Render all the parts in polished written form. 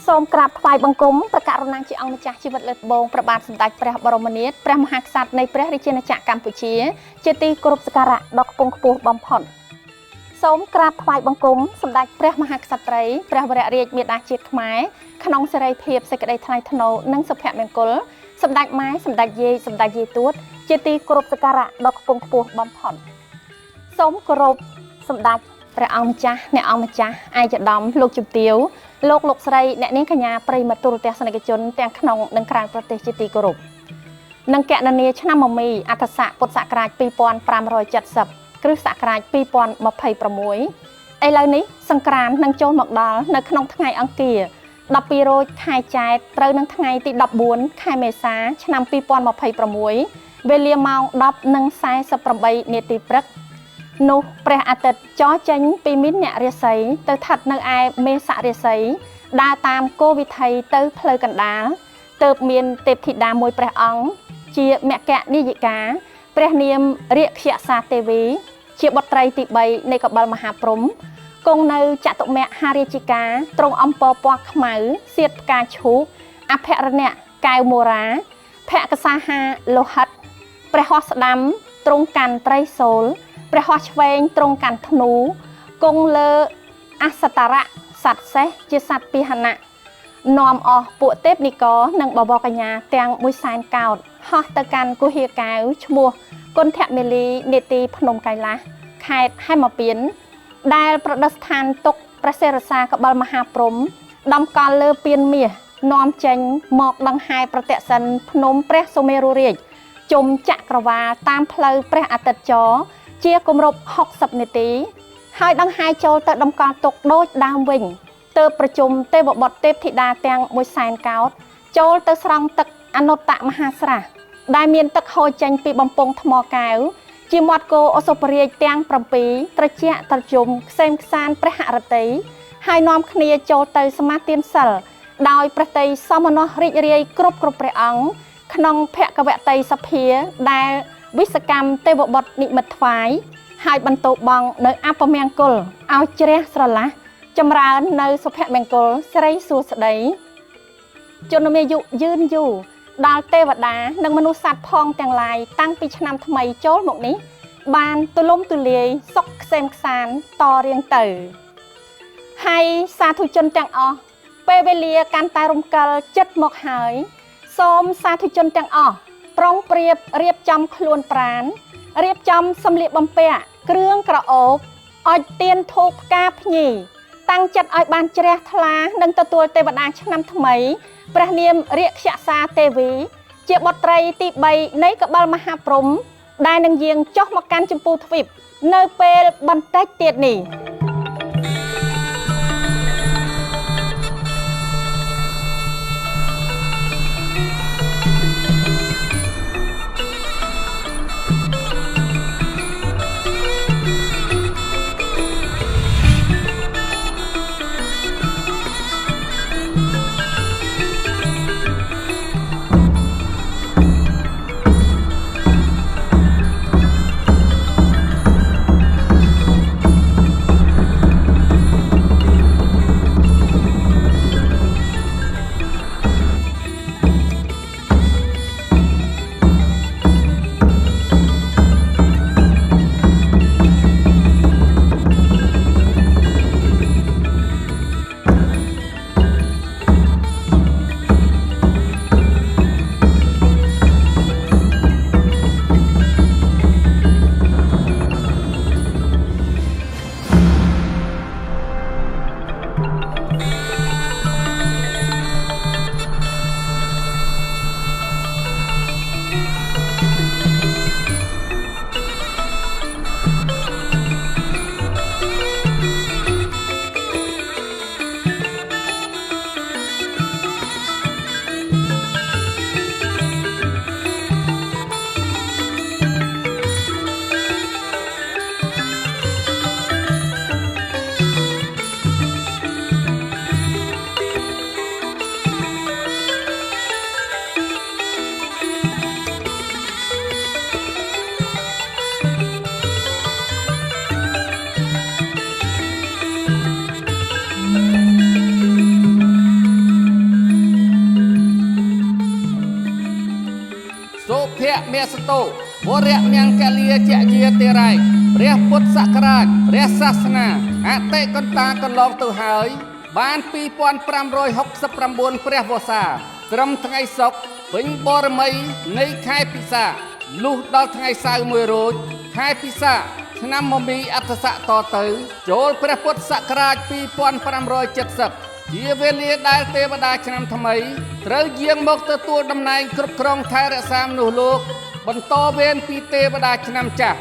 សូមក្រាបថ្វាយបង្គំព្រះករុណាជាអង្គម្ចាស់ជីវិតលើកបងព្រះបាទសម្ដេចព្រះបរមនាថព្រះមហាក្សត្រនៃព្រះរាជាណាចក្រកម្ពុជាជាទីគោរពសក្ការៈដ៏ខ្ពង់ខ្ពស់បំផុតសូមក្រាបថ្វាយបង្គំសម្ដេចព្រះមហាក្សត្រីព្រះវររាជមាតាជាតិខ្មែរក្នុងសេរីភាពសេចក្តីថ្លៃថ្នូរនិងសុភមង្គលសម្ដេចម៉ែសម្ដេចយាយសម្ដេចយាយទួតជាទីគោរពសក្ការៈដ៏ខ្ពង់ខ្ពស់បំផុតសូមគោរពសម្ដេចព្រះអង្គម្ចាស់អ្នកអង្គម្ចាស់ឯកឧត្តមលោកជំទាវលោកស្រីអ្នកនាងកញ្ញាប្រិយមិត្តទូរទស្សនិកជនទាំងក្នុងនិងក្រៅប្រទេសជាទីគោរពនិងកណនីឆ្នាំមមីអក្សរពុទ្ធសករាជ2570គ្រិស្តសករាជ2026ឥឡូវនេះសង្ក្រាន្តនឹងចូលមកដល់នៅក្នុងថ្ងៃអង្គារ12រោចខែចែកត្រូវនឹងថ្ងៃទី14ខែមេសាឆ្នាំ2026វេលាម៉ោង 10:48 នាទីព្រឹកនោះព្រះអាទិត្យចរចេញពីមីនអ្នករាសីទៅស្ថិតនៅឯមេសរាសីដើរតាមគោវិថីទៅផ្លូវកណ្ដាលទើបមានទេពធីតាមួយព្រះអង្គជាមគ្គនាយិកាព្រះនាមរាក្ខសាទេវីជាបុត្រីទី3នៃកបិលមហាព្រហ្មគង់នៅចតុមហារាជិកាទ្រង់អំពរពណ៌ខ្មៅសៀតផ្កាឈូកអភរណៈកែវមូរាភក្សាហាលោហិតព្រះហស្ថស្ដាំទ្រង់កាន់ត្រីសូលព្រះហស្ថឆ្វេងទ្រង់កាន់ធ្នូគង់លើអសតរៈសត្វសេះជាសត្វពាហនៈនាំអស់ពួកទេពនិករនិងបវរកញ្ញាទាំង100,000កោដហោះទៅកាន់គុហាកែវឈ្មោះគុណធមេលីនេតិភ្នំកៃឡាសខេត្តហេមពាន្តដែលប្រឌិស្ថានទុកព្រះសិរសាកបិលមហាព្រហ្មដំកល់លើពៀនមាសនាំចេញមកដង្ហែប្រតិសិនភ្នំព្រះសុមេរុរាជជុំចក្រវាលតាមផ្លូវព្រះអាទិត្យចរជាគម្រប់60នាទីហើយដង្ហែចូលទៅដំកល់ទុកដូចដើមវិញទើបប្រជុំទេវបុត្រទេពធីតាទាំង100,000កោដចូលទៅស្រង់ទឹកអនុត្តមហាស្រះដែលមានទឹកហូរចេញពីបំពង់ថ្មកែវជាមាត់គោអសុបរាជទាំង7ត្រជាក់ត្រជុំខ្សែមខ្សានព្រះហឫទ័យហើយនាំគ្នាចូលទៅសមាទានសិលដោយព្រះតីសមណោះរីករាយគ្រប់ព្រះអង្គក្នុងភគវតីសភាដែលវិសកម្មទេវបុត្រនិមិត្តថ្វាយហើយបន្ទោបង់នៅអពមង្គលឲ្យជ្រះស្រឡះចម្រើននៅសុភមង្គលស្រីសួស្តីជនមាយុយឺនយូរដល់ទេវតានិងមនុស្សសត្វផងទាំងឡាយតាំងពីឆ្នាំថ្មីចូលមកនេះបានទូលំទូលាយសុខក្សេមខ្សានតរៀងទៅហើយសាធុជនទាំងអស់ពេលវេលាកាន់តែរំកិលចិត្តមកហើយសូមសាធុជនទាំងអស់ប្រុងប្រៀបរៀបចំខ្លួនប្រាណរៀបចំសម្លៀកបំពាក់គ្រឿងក្រអូបអុជទៀនធូបផ្កាភ្ញីតាំងចិត្តឲ្យបានជ្រះថ្លានិងទទួលទេវតាឆ្នាំថ្មីព្រះនាមរាក្ខសាទេវីជាបុត្រីទី3នៃកបិលមហាព្រហ្មដែលនឹងយាងចុះមកកាន់ចម្ពោះទ្វីបនៅពេលបន្តិចទៀតនេះ មេសតោវរៈមង្គលាជាយាទេរ៉ៃព្រះពុទ្ធសករាជព្រះសាសនាអតិកន្តាកន្លងទៅហើយបាន2569ព្រះវស្សាត្រឹមថ្ងៃសុក្រពេញបរមីនៃខែពិសាលុះដល់ថ្ងៃសៅរ៍1រោចខែពិសាឆ្នាំមមីអត្តស័កតទៅចូលព្រះពុទ្ធសករាជ2570ជាវេលាដែលទេវតាឆ្នាំថ្មីត្រូវយាងមកទទួលតំណែងគ្រប់គ្រងថែរក្សាមនុស្សលោកបន្តវេនពីទេវតាឆ្នាំចាស់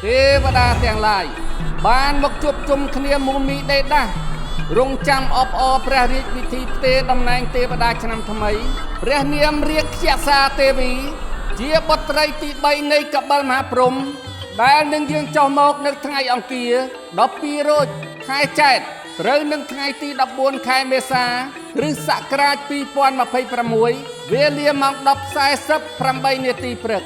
ទេវតាទាំងឡាយបានមកជួបជុំគ្នាមូលមីដេដាស់រងចាំអបអរព្រះរាជពិធីផ្ទេរតំណែងទេវតាឆ្នាំថ្មីព្រះនាមរាជសាទេវីជាបុត្រីទី3នៃកបិលមហាព្រហ្មដែលនឹងយាងចុះមកនៅថ្ងៃអង្គារ12រោចខែចែកត្រូវនឹងថ្ងៃទី14ខែមេសាគ្រិស្តសករាជ2026វេលាម៉ោង 10:48 នាទីព្រឹក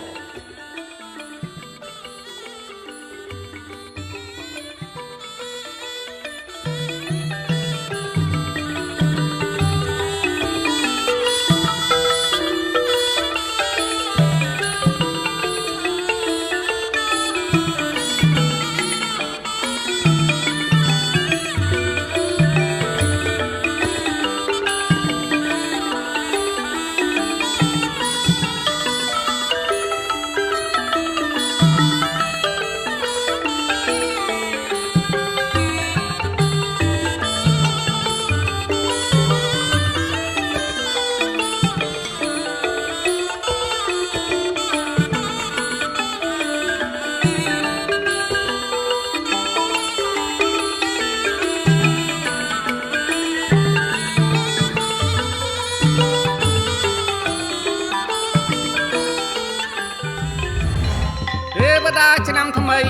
ឆ្នាំថ្មី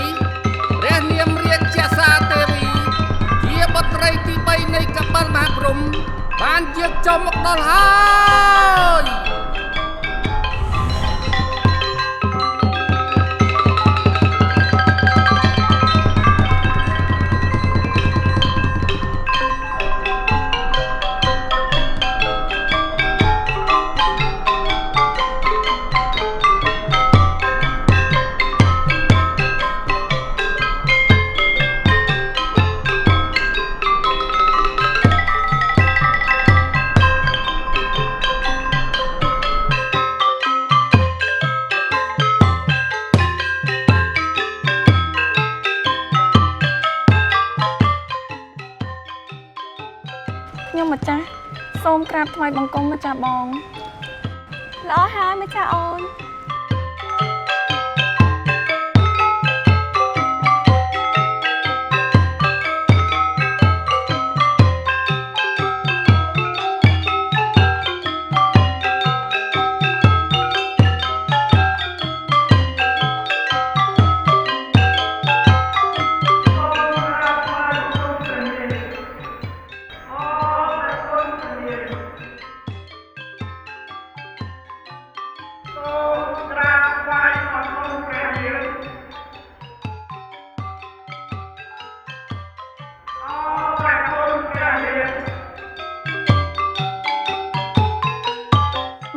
ព្រះនាមរាជសាទេវីជាបុត្រីទី3នៃកបិលមហាព្រហ្មបានយាងចុះមកដល់ហើយខ្ញុំម្ចាស់សូមក្រាបថ្វាយបង្គំម្ចាស់បងល្អហើយម្ចាស់អូន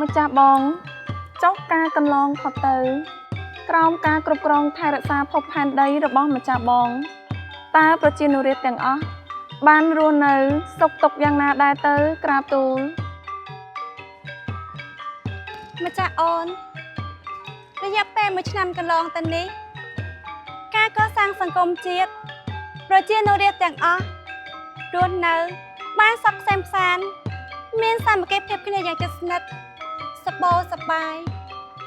ម្ចាស់បងចុះការកន្លងផុតទៅក្រោមការគ្រប់គ្រងថែរក្សាភពផែនដីរបស់ម្ចាស់បងតើប្រជានុរាស្ត្រទាំងអស់បានរស់នៅសុខទុក្ខយ៉ាងណាដែរទៅក្រាបទូលម្ចាស់អូនរយៈពេល1ឆ្នាំកន្លងទៅនេះការកសាងសង្គមជាតិប្រជានុរាស្ត្រទាំងអស់រស់នៅបានសុខសែនសានមានសាមគ្គីភាពគ្នាយ៉ាងជិតស្និទ្ធសប្បាយសប្បាយ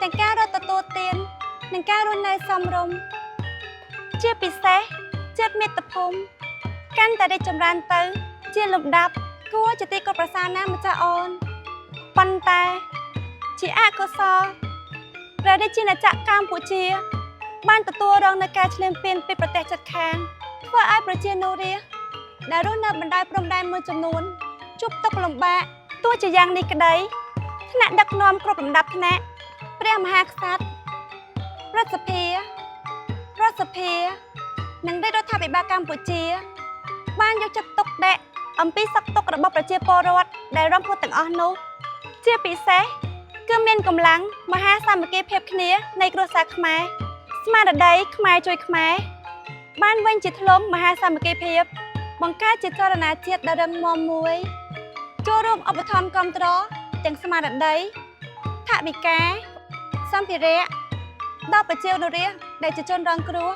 ទាំងការរត់ទទួលទាននិងការរស់នៅសមរម្យជាពិសេសជាតិមាតុភូមិកាន់តែរីកចម្រើនទៅជាលំដាប់គួរជាទីគោរពប្រសាណាម្ចាស់អូនប៉ុន្តែជាអកុសលព្រះរាជាណាចក្រកម្ពុជាបានទទួលរងនូវការឈ្លានពានពីប្រទេសជិតខាងធ្វើឲ្យប្រជានុរាស្ត្រដែលរស់នៅបណ្ដោយព្រំដែនមួយចំនួនជួបទុក្ខលំបាកទោះជាយ៉ាងនេះក្តីថ្នាក់ដឹកនាំគ្រប់លំដាប់ថ្នាក់ព្រះមហាក្សត្ររដ្ឋសភានិងរាជរដ្ឋាភិបាលកម្ពុជាបានយកចិត្តទុកដាក់អំពីសុខទុក្ខរបស់ប្រជាពលរដ្ឋដែលរងគ្រោះទាំងអស់នោះជាពិសេស គឺមានកម្លាំងមហាសាមគ្គីភាពគ្នានៃគ្រួសារខ្មែរស្មារតីខ្មែរជួយខ្មែរបានវិញជាធ្លុំមហាសាមគ្គីភាពបង្កើតជាចលនាជាតិដ៏រឹងមាំមួយចូលរួមឧបត្ថម្ភគាំទ្រទាំងស្មារតីថវិកាសម្ភារៈដល់ប្រជាជនរាស្ត្រដែលជាជនរងគ្រោះ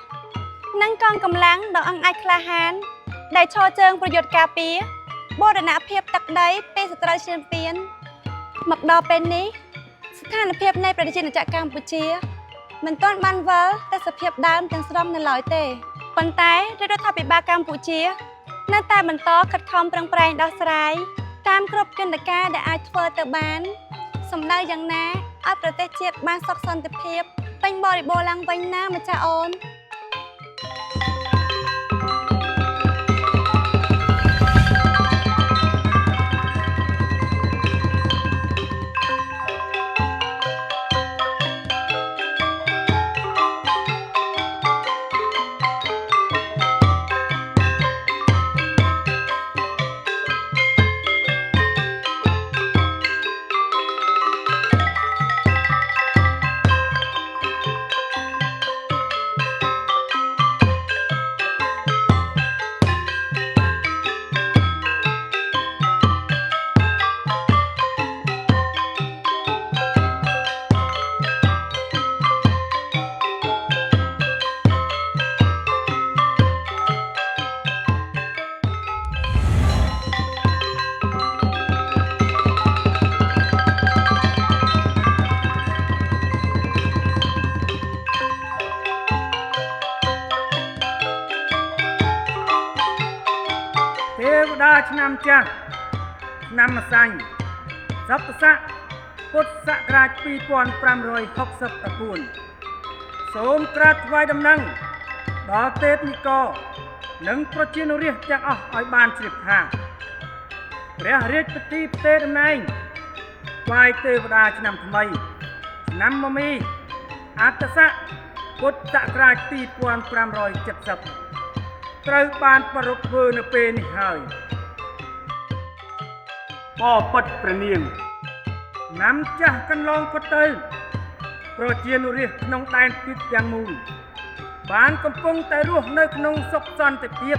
និងកងកម្លាំងដ៏អង់អាចក្លាហានដែលឈរជើងប្រយុទ្ធការពារបូរណភាពទឹកដីពីសត្រូវឈ្លានពានមកដល់ពេលនេះស្ថានភាពនៃប្រជាជាតិកម្ពុជាមិនទាន់បានវិលទៅសភាពដើមទាំងស្រុងនៅឡើយទេប៉ុន្តែរដ្ឋាភិបាលកម្ពុជានៅតែបន្តខិតខំប្រឹងប្រែងដោះស្រាយតាមគ្រប់យន្តការដែលអាចធ្វើទៅបានសម្ដៅយ៉ាងណាឲ្យប្រទេសជាតិបានសុខសន្តិភាពពេញបរិបូរណ៍ឡើងវិញណាម្ចាស់អូនឆ្នាំចាស់ឆ្នាំម្សាញ់សប្តស័កពុទ្ធសករាជ2569សូមក្រាបថ្វាយដំណឹងដល់ទេពនិករនិងប្រជាជនរាស្ត្រទាំងអស់ឲ្យបានជ្រាបថាព្រះរាជពិធីផ្ទេរតំណែងថ្វាយទេវតាឆ្នាំថ្មីឆ្នាំមមីអត្តស័កពុទ្ធសករាជ2570ត្រូវបានប្រារព្ធធ្វើនៅពេលនេះហើយបបិទ្ធព្រះនាងឆ្នាំចាស់កន្លងផុតទៅប្រជាជនរាស្ត្រក្នុងដែនទឹកទាំងមូលបានកំពុងតែរស់នៅក្នុងសុខសន្តិភាព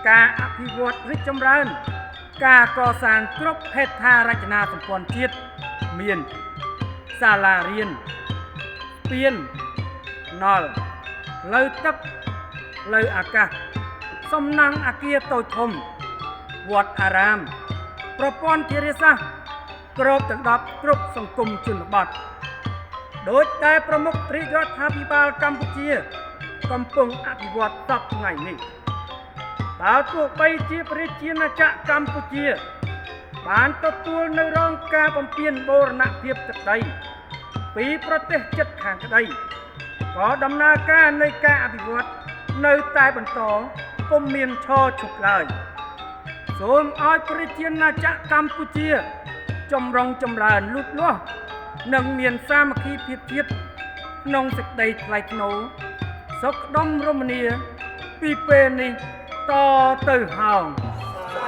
ការអភិវឌ្ឍរីកចម្រើនការកសាងគ្រប់ហេដ្ឋារចនាសម្ព័ន្ធជាតិមានសាលារៀនស្ពានណល់ផ្លូវទឹកផ្លូវអាកាសសំណង់អគារតូចធំវត្តអារាមប្រព័ន្ធធារាសាស្ត្រគ្របដណ្ដប់គ្រប់សង្គមជនបទដោយតែប្រមុខរាជរដ្ឋាភិបាលកម្ពុជាកំពុងអភិវឌ្ឍសពថ្ងៃនេះបើទោះបីជាប្រជាណាចក្រកម្ពុជាបានទទួលនៅរងការបំពានបូរណភាពទឹកដីពីប្រទេសជិតខាងក្តីក៏ដំណើរការនៃការអភិវឌ្ឍនៅតែបន្តពុំមានឈរឈប់ឡើយសូមឲ្យប្រជាណាចក្រកម្ពុជាចម្រុងចម្រើនលូតលាស់និងមានសាមគ្គីភាពជាតិក្នុងសេចក្តីថ្លៃថ្នូរសុខដុមរមនាពីពេលនេះតទៅហើយ អ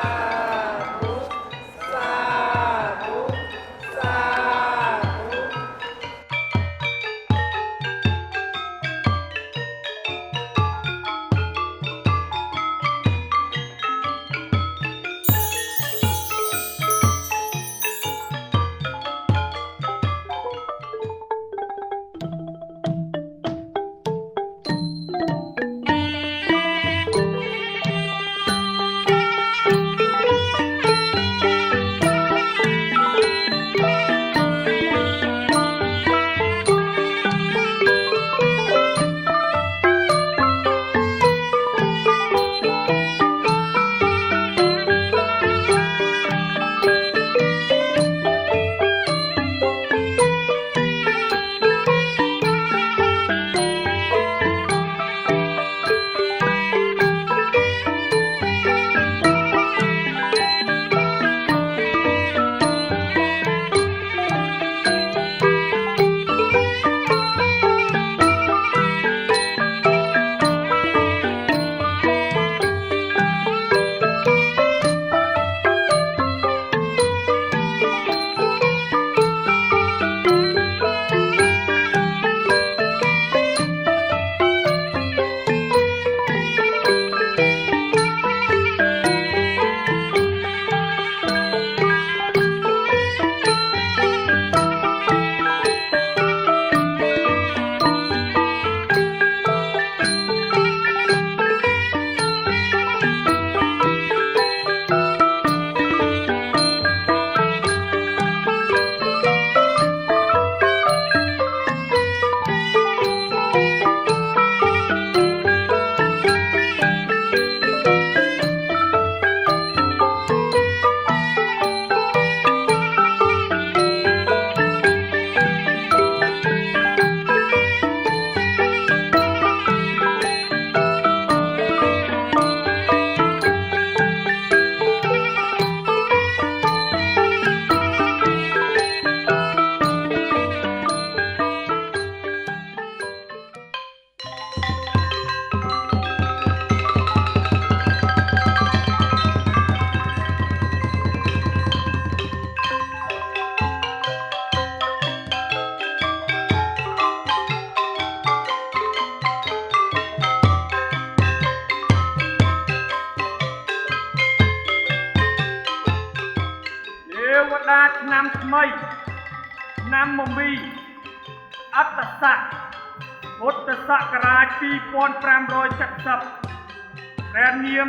ឆ្នាំថ្មីឆ្នាំមមីអត្តស័កពុទ្ធសករាជ2570ព្រះនាម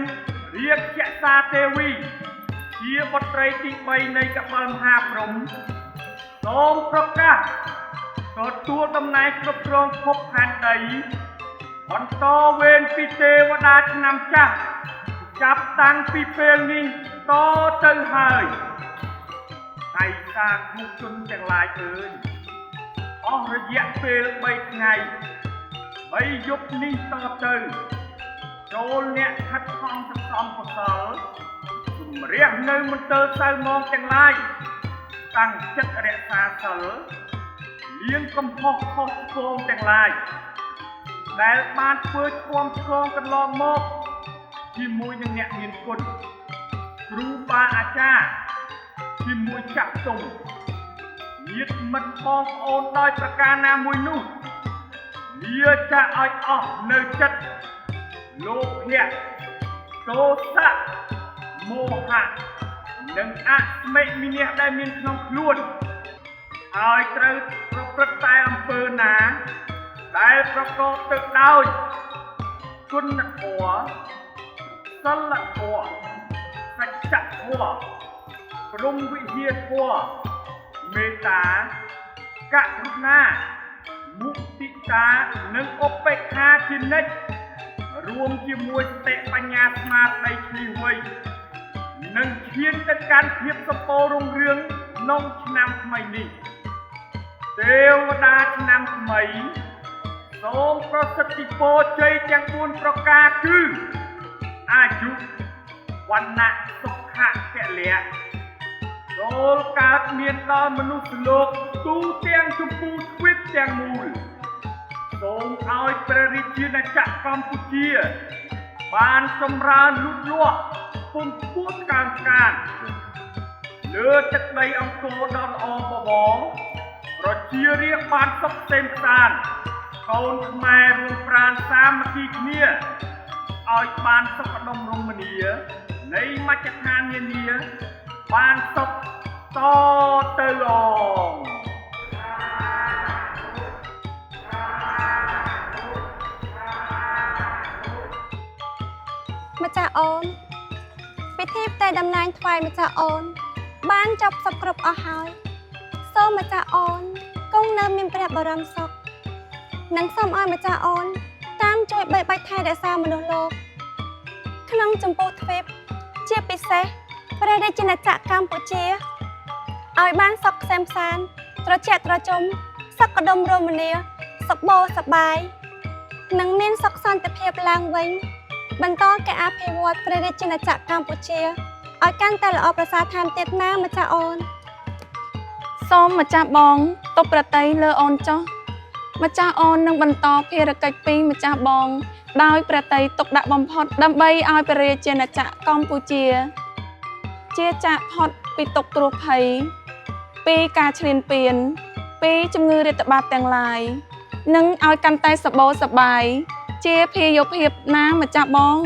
រាជសាទេវីជាបុត្រីទី3នៃកបិលមហាព្រហ្មសូមប្រកាសទទួលតំណែងគ្រប់គ្រងភពផែនដីបន្តវេនពីទេវតាឆ្នាំចាស់ចាប់តាំងពីពេលនេះតទៅហើយហើយសាគុជនទាំងឡាយអើយអស់រយៈពេល3ថ្ងៃ3យប់នេះតទៅចូលអ្នកខិតខំសន្សំកុសលជំរះនៅមន្ទិលសៅមងទាំងឡាយតាំងចិត្តរក្សាសិលលៀងកំហុសខុសឆ្គងទាំងឡាយដែលបានធ្វើឆ្គាំឆ្គងកន្លងមកជាមួយនឹងអ្នកមានគុណគ្រូបាអាចារ្យជាមួយចាក់ទុំញាតិមិត្តបងប្អូនដោយប្រការណាមួយនោះលាចាក់ឲ្យអស់នៅចិត្តលោភៈទោសៈមោហៈនិងអស្មិមិនិះដែលមានក្នុងខ្លួនឲ្យត្រូវប្រព្រឹត្តតែអំពើណាដែលប្រកបទៅដោយគុណធម៌សិលធម៌សច្ចធម៌ព្រហ្មវិហារធម៌មេត្តាករុណាមុទិតានិងឧបេក្ខាជានិច្ចរួមជាមួយសតិបញ្ញាស្មារតីឈ្លាសវៃនិងឈានទៅកាន់ភាពសម្បូររុងរឿងក្នុងឆ្នាំថ្មីនេះទេវតាឆ្នាំថ្មីសូមប្រសិទ្ធិពរជ័យទាំង4ប្រការគឺអាយុវណ្ណៈសុខៈពលៈចូលកើតមានដល់មនុស្សលោកទូទាំងចម្ពោះទ្វីបទាំងមូលសូមឲ្យព្រះរាជាណាចក្រកម្ពុជាបានសម្រើនលូតលាស់ពំពោះកាងកានលើទឹកដីអង្គរដ៏ល្អបវរប្រជារាស្ត្របានសុខសេមសានកូនខ្មែររួមប្រាណសាមគ្គីគ្នាឲ្យបានសុខដុមរមនានៃមជ្ឈដ្ឋាននានាបានសុខតទៅឡងម្ចាស់អូនពិធីផ្ទេរតំណែងថ្វាយម្ចាស់អូនបានចប់សពគ្រប់អស់ហើយសូមម្ចាស់អូនគង់នៅមានព្រះបរមសុខនិងសូមឲ្យម្ចាស់អូនតាមជួយបីបាច់ថែរក្សាមនុស្សលោកក្នុងចម្ពោះទ្វីបជាពិសេសព្រះរាជាណាចក្រកម្ពុជាឲ្យបានសុខក្សេមក្សាន្តត្រជាក់ត្រជុំសុខដុមរមនាសុខបោសប្បាយនិងមានសុខសន្តិភាពឡើងវិញបន្តការអភិវឌ្ឍព្រះរាជាណាចក្រកម្ពុជាឲ្យកាន់តែល្អប្រសើរថែមទៀតណាម្ចាស់អូនសូមម្ចាស់បងទប់ប្រតិយលើអូនចុះម្ចាស់អូននឹងបន្តភារកិច្ចពីម្ចាស់បងដោយប្រតិយទុកដាក់បំផុតដើម្បីឲ្យព្រះរាជាណាចក្រកម្ពុជាជាចាកផុតពីទុក្ខគ្រោះភ័យពីការឈ្លានពានពីជំងឺរាតត្បាតទាំងឡាយនិងឲ្យកាន់តែសប្បាយជាភាយុភាពណាម្ចាស់បង